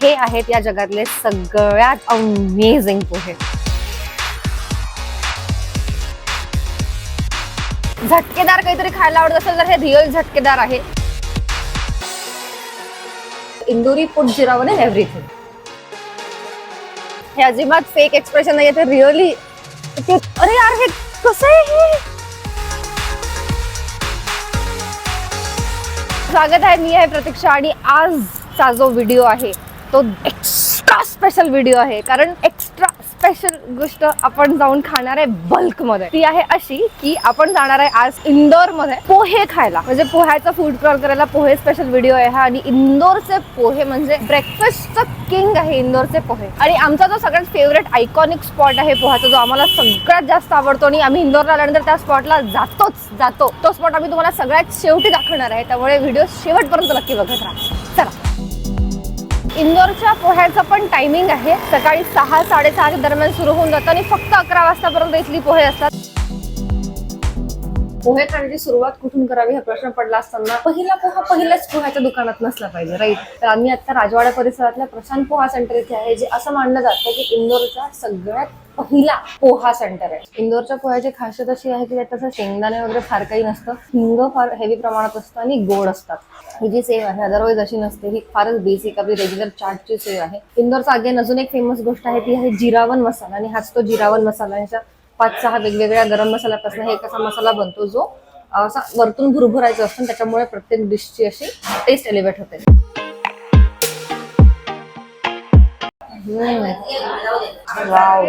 हे आहेत या जगातले सगळ्यात अमेझिंग पोहे. झटकेदार काहीतरी खायला आवडत असेल तर हे रिअल झटकेदार आहे. इंदोरी फूड जिरावन इन एव्हरीथिंग. हे अजिबात फेक एक्सप्रेशन नाहीये, ते रिअली. अरे यार हे कसं आहे हे. स्वागत आहे, मी आहे प्रतीक्षा आणि आजचा जो व्हिडिओ आहे तो एक्स्ट्रा स्पेशल व्हिडिओ आहे. कारण एक्स्ट्रा स्पेशल गोष्ट आपण जाऊन खाणार आहे बल्क मध्ये. ती आहे अशी की आपण जाणार आहे आज इंदोर मध्ये पोहे खायला. म्हणजे पोह्याचा फूड टूर करायला पोहे स्पेशल व्हिडिओ आहे हा. आणि इंदोरचे पोहे म्हणजे ब्रेकफास्टचं किंग आहे इंदोरचे पोहे. आणि आमचा जो सगळ्यात फेवरेट आयकॉनिक स्पॉट आहे पोह्याचा, जो आम्हाला सगळ्यात जास्त आवडतो आणि आम्ही इंदोरला आल्यानंतर त्या स्पॉटला जातो. तो स्पॉट आम्ही तुम्हाला सगळ्यात शेवटी दाखवणार आहे, त्यामुळे व्हिडिओ शेवटपर्यंत नक्की बघत राहा. चला. इंदोरच्या पोह्याचं पण टायमिंग आहे. सकाळी 6-6:30 दरम्यान सुरू होऊन जातं आणि फक्त 11 वाजतापर्यंत इथली पोहे असतात. पोहे खाण्याची सुरुवात कुठून करावी हा प्रश्न पडला असताना पहिला पोहा पहिल्याच पोह्याच्या दुकानात नसला पाहिजे, राईट? तर आम्ही आता राजवाडा परिसरातल्या प्रशांत पोहा सेंटर इथे आहे, जे असं मानलं जातं की इंदोरचा सगळ्यात पहिला पोहा सेंटर आहे. इंदोरच्या पोह्याची खासियत अशी आहे की त्यात तसं शेंगदाणे वगैरे फार काही नसतं. हिंग फार हेवी प्रमाणात असतं आणि गोड असतात. ही जी सेव आहे अदरवाईज अशी नसते, ही फारच बेसिक आपली रेग्युलर चाटची सेव आहे. इंदोरचा अगेन अजून एक फेमस गोष्ट आहे ती आहे जिरावन मसाला. आणि हाच तो जिरावन मसाला. ह्याच्या 5-6 वेगवेगळ्या गरम मसाल्यापासून हे एक असा मसाला बनतो जो असा वरतून भुरभुरायचा असतो. त्याच्यामुळे प्रत्येक डिशची अशी टेस्ट एलिव्हेट होते. Wow,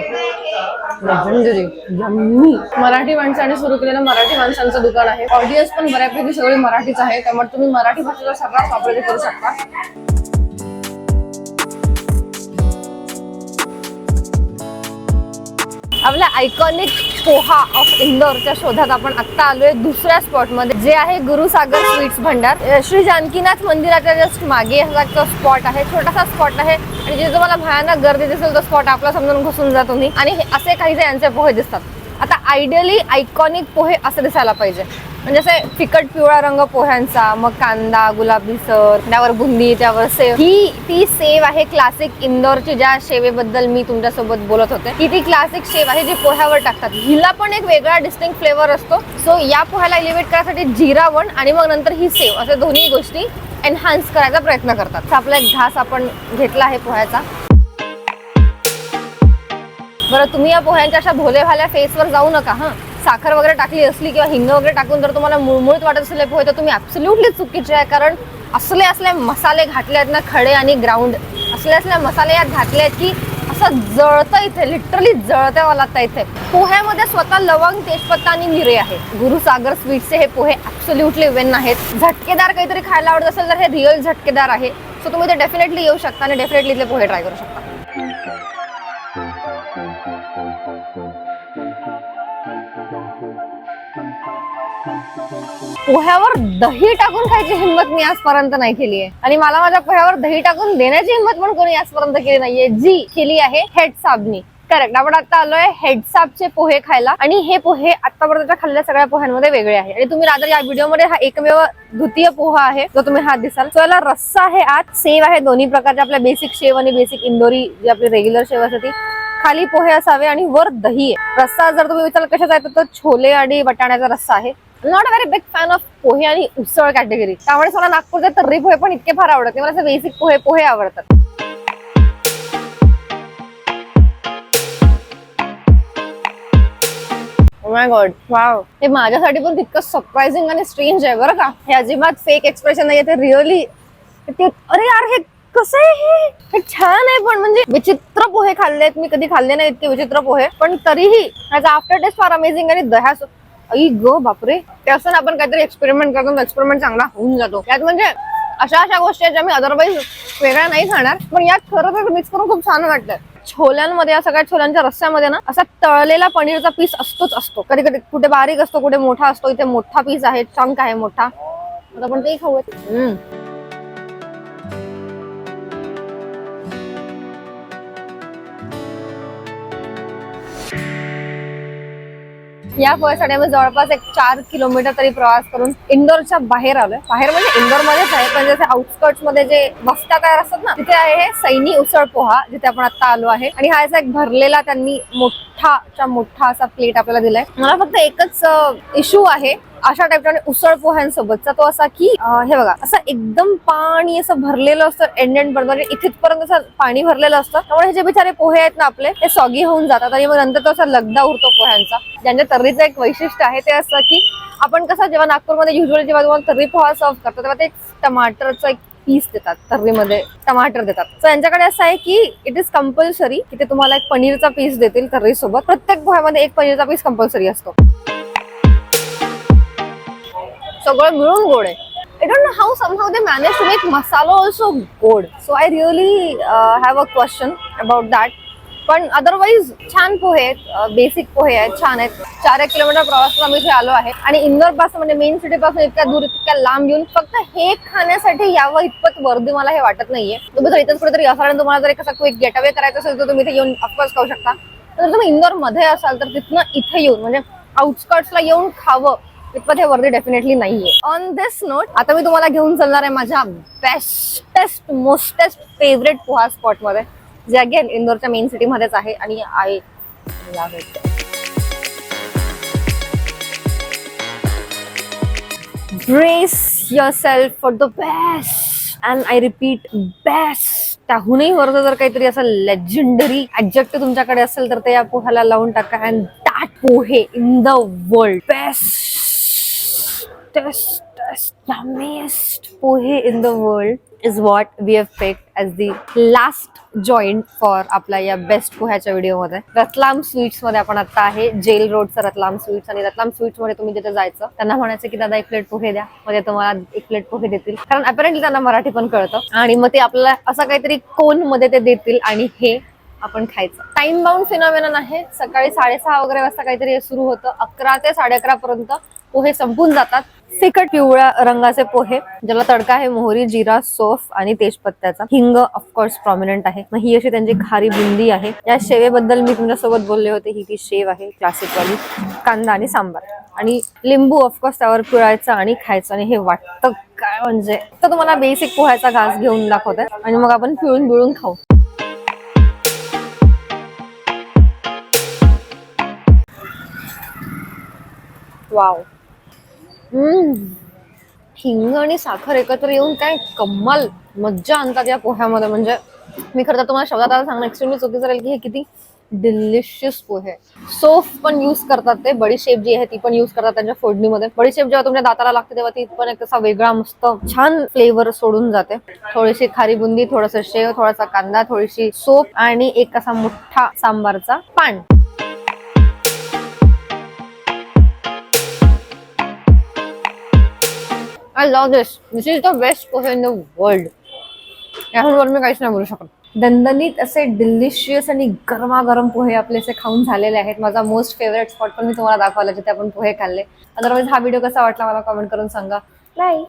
legendary, yummy. मराठी माणसाने सुरू केलेलं मराठी माणसांचं दुकान आहे. ऑडियन्स पण बऱ्यापैकी सगळी मराठीच आहे, त्यामुळे तुम्ही मराठी भाषेचा सर्रास वापर करू शकता. आपल्या आयकॉनिक पोहा ऑफ इंदोरच्या शोधात आपण आता आलोय दुसऱ्या स्पॉट मध्ये, जे आहे गुरुसागर स्वीट्स भंडार. श्री जानकीनाथ मंदिराच्या जस्ट मागे हा स्पॉट आहे. छोटासा स्पॉट आहे आणि जे तुम्हाला भयानक गर्दी दिसेल तो स्पॉट आपला समजून घुसून जा तुम्ही. आणि असे काहीसे यांचे पोहे दिसतात. आता आयडियली आयकॉनिक पोहे असे दिसायला पाहिजे, म्हणजे असे फिकट पिवळा रंग पोह्यांचा, मग कांदा, गुलाबी सर, त्यावर बुंदी, त्यावर सेव. ही ती सेव आहे क्लासिक इंदोरची, ज्या शेवेबद्दल मी तुमच्यासोबत बोलत होते. ही ती क्लासिक शेव आहे जी पोह्यावर टाकतात. हिला पण एक वेगळा डिस्टिंक्ट फ्लेवर असतो. सो या पोह्याला एलिव्हेट करण्यासाठी जिरावण आणि मग नंतर ही सेव, असे दोन्ही गोष्टी एनहान्स करायचा प्रयत्न करतात. आपला एक घास आपण घेतला आहे पोह्याचा. बरं, तुम्ही या पोह्यांच्या अशा भोले भाल्या फेसवर जाऊ नका हा. साखर वगैरे टाकली असली किंवा हिंग वगैरे टाकून जर तुम्हाला मुळमुळीत वाटत असले पोहे तर तुम्ही ऍब्सोल्युटली चुकीचे आहे. कारण असले मसाले घातले आहेत ना, खडे आणि ग्राउंड असले मसाले यात घातले आहेत की असं जळतं इथे, लिटरली जळते मला आता इथे. पोह्यामध्ये स्वतः लवंग, तेजपत्ता आणि मिरे आहे. गुरुसागर स्वीट्सचे हे पोहे ऍब्सोल्युटली वेन आहेत. झटकेदार काहीतरी खायला आवडत असेल तर हे रिअल झटकेदार आहे. सो तुम्ही ते डेफिनेटली येऊ शकता आणि डेफिनेटली इथले पोहे ट्राय करू शकता. पोह्यावर दही टाकून खायची हिंमत मी आजपर्यंत नाही केली आहे. आणि मला माझ्या पोह्यावर दही टाकून देण्याची हिंमत पण कोणी आजपर्यंत केली नाहीये, जी केली आहे हेड साबनी. करेक्ट, आपण आता आलोय हेड साबचे पोहे खायला. आणि हे पोहे आतापर्यंतच्या खाल्लेल्या सगळ्या पोह्यांमध्ये वेगळे आहे. आणि तुम्ही रादर या व्हिडिओमध्ये हा एकमेव द्वितीय पोहा आहे जो तुम्ही हात दिसाल. तो याला रस्सा आहे, आत सेव आहे. दोन्ही प्रकारच्या आपल्या बेसिक शेव आणि बेसिक इंदोरी जी आपली रेग्युलर शेव असते ती. खाली पोहे असावे आणि वर दही आहे. रस्सा जर तुम्ही विचार कशाचा आहे तर छोले आणि वाटाण्याचा रस्सा आहे. Not a very big fan of pohe आणि उसळ कॅटेगरी, त्यामुळे मला नागपूरचे तर्री पोहे पण इतके फार आवडत नाही. मला बेसिक पोहे आवडतात. Oh my God, wow. हे माझ्यासाठी पण तितकं सरप्राइझिंग आणि स्ट्रेंज आहे बरं का. हे अजिबात फेक एक्सप्रेशन नाहीये, ते रिअली. अरे यार हे कसं आहे हे छान आहे. पण म्हणजे विचित्र पोहे खाल्लेत मी, कधी खाल्ले नाही इतके विचित्र पोहे. पण तरीही त्याचा आफ्टर टेस्ट फार अमेझिंग. आणि दह्या आई ग बापरे, ते असं आपण काहीतरी एक्सपेरिमेंट करतो, एक्सपेरिमेंट चांगला होऊन जातो. यात म्हणजे अशा गोष्टी आहेत ज्या मी अदरवाईज वेगळ्या नाही खाणार, पण यात खरं तर मिक्स करून खूप छान वाटतं. छोल्यांमध्ये, या सगळ्या छोल्यांच्या रस्स्यामध्ये ना असा तळलेला पनीरचा पीस असतो. कधी कधी कुठे बारीक असतो, कुठे मोठा असतो. इथे मोठा पीस आहे, चंक आहे मोठा. आता आपण तेही खाऊयात. या पोह्यासाठी आम्ही जवळपास एक 4 किलोमीटर तरी प्रवास करून इंदोरच्या बाहेर आलोय. बाहेर म्हणजे इंदोर मध्येच आहे, पण जसे आउटस्कर्ट्स मध्ये जे वस्त्या तयार असतात ना, तिथे आहे हे सैनी उसळ पोहा, जिथे आपण आता आलो आहे. आणि हा असा एक भरलेला त्यांनी मोठा असा प्लेट आपल्याला दिलाय. मला फक्त एकच इश्यू आहे अशा टाईपच्या उसळ पोह्यांसोबतचा, तो असा की हे बघा, असं एकदम पाणी असं भरलेलं असतं एंड पर्यंत, इथेपर्यंत असं पाणी भरलेलं असतं. त्यामुळे हे जे बिचारे पोहे आहेत ना आपले, ते सॉगी होऊन जातात आणि मग नंतर तो असा लगदा उरतो पोह्यांचा. ज्यांच्या तर्रीचं एक वैशिष्ट्य आहे ते असं की आपण कसं जेव्हा नागपूरमध्ये युजली जेव्हा तुम्हाला तर्री पोहा सर्व करतो तेव्हा ते टमाटरचं एक पीस देतात, तर्रीमध्ये टमाटर देतात. सो यांच्याकडे असं आहे की इट इज कंपल्सरी की ते तुम्हाला एक पनीरचा पीस देतील तर्री सोबत. प्रत्येक पोह्यामध्ये एक पनीरचा पीस कंपल्सरी असतो. सगळं मिळून गोड आहे. I don't know how somehow they managed to make masala also good. So I really have a question about that. पण अदरवाईज छान पोहे आहेत, बेसिक पोहे आहेत, छान आहेत. 4 किलोमीटर प्रवास करून आम्ही इथे आलो आहे आणि इंदोर पासून म्हणजे मेन सिटी पासून इतक्या दूर इतक्या लांब येऊन फक्त हे खाण्यासाठी यावं इतपत वर्दी मला हे वाटत नाहीये. तुम्ही जर इथेच कुठेतरी असाल आणि तुम्हाला जर एक असा क्विक गेट अवे करायचा असेल तर तुम्ही इथे येऊन ऑफकोर्स खाऊ शकता. जर तुम्ही इंदोर मध्ये असाल तर तिथनं इथे येऊन म्हणजे आउटस्कर्ट्सला येऊन खावं इतपत हे वर्दी डेफिनेटली नाहीये. ऑन दिस नोट आता मी तुम्हाला घेऊन चालणार आहे माझ्या बेस्टेस्ट मोस्टेस्ट फेवरेट पोहा स्पॉट मध्ये, जे अगेन इंदोरच्या मेन सिटी मध्येच आहे आणि I love it. Brace yourself for the best and I repeat best. त्याहूनही वरचं जर काहीतरी असं लेजेंडरी ऍडजेक्टिव्ह तुमच्याकडे असेल तर ते या पोह्याला लावून टाका. And that pohe in the world, best yummiest pohe in the world is what we have picked as the last joint for आपल्या या बेस्ट पोह्याच्या व्हिडिओ मध्ये. रतलाम स्वीट्स मध्ये आपण आता आहे, जेल रोडचं रतलाम स्वीट्स. आणि रतलाम स्वीट्स मध्ये तुम्ही तिथे जायचं, त्यांना म्हणायचं की दादा 1 प्लेट पोहे द्या, म्हणजे तुम्हाला 1 प्लेट पोहे देतील. कारण अपॅरेंटली त्यांना मराठी पण कळतं आणि मग ते आपल्याला असं काहीतरी कोन मध्ये ते देतील आणि हे आपण खायचं. टाइम बाउंड फिनॉमिनन आहे. सकाळी 6:30 वगैरे वाजता काहीतरी सुरू होतं. 11 ते 11:30 पर्यंत पोहे संपून जातात. फिकट पिवळ्या रंगाचे पोहे, ज्याला तडका आहे मोहरी, जिरा, सौफ आणि तेजपत्त्याचा. हिंग ऑफकोर्स प्रॉमिनंट आहे. मग ही अशी त्यांची खारी बुंदी आहे. या शेवेबद्दल मी तुमच्यासोबत बोलले होते, ही ती शेव आहे क्लासिक वाली. कांदा आणि सांबार आणि लिंबू ऑफकोर्स त्यावर पिळायचं आणि खायचं. आणि हे वाटतं काय म्हणजे, तर तुम्हाला बेसिक पोह्याचा घास घेऊन दाखवते आणि मग आपण पिळून बिळून खाऊ. वाव. हिंग आणि साखर एकत्र येऊन काय कमाल मज्जा आणतात या पोह्यामध्ये. म्हणजे मी खरं तर तुम्हाला शब्दात आता सांगणं एक्स्ट्रीमली चुकीचं राहील की हे किती डिलिशियस पोहे. सोफ पण युज करतात ते, बडीशेप जी आहे ती पण युज करतात त्यांच्या फोडणीमध्ये. बडीशेप जेव्हा तुमच्या दाताला लागते तेव्हा ती पण एक असा वेगळा मस्त छान फ्लेवर सोडून जाते. थोडीशी खारी बुंदी, थोडंसं शेव, थोडासा कांदा, थोडीशी सोप आणि एक असा मोठा सांबारचा पान. I love this. This is the best pohe in the world. याहून मी काहीच नाही बोलू शकत. दणदणीत असे डिलिशियस आणि गरमागरम पोहे आपले असे खाऊन झालेले आहेत. माझा मोस्ट फेवरेट स्पॉट पण मी तुम्हाला दाखवला जिथे आपण पोहे खाल्ले. अदरवाईज हा व्हिडिओ कसा वाटला मला कमेंट करून सांगा. बाय.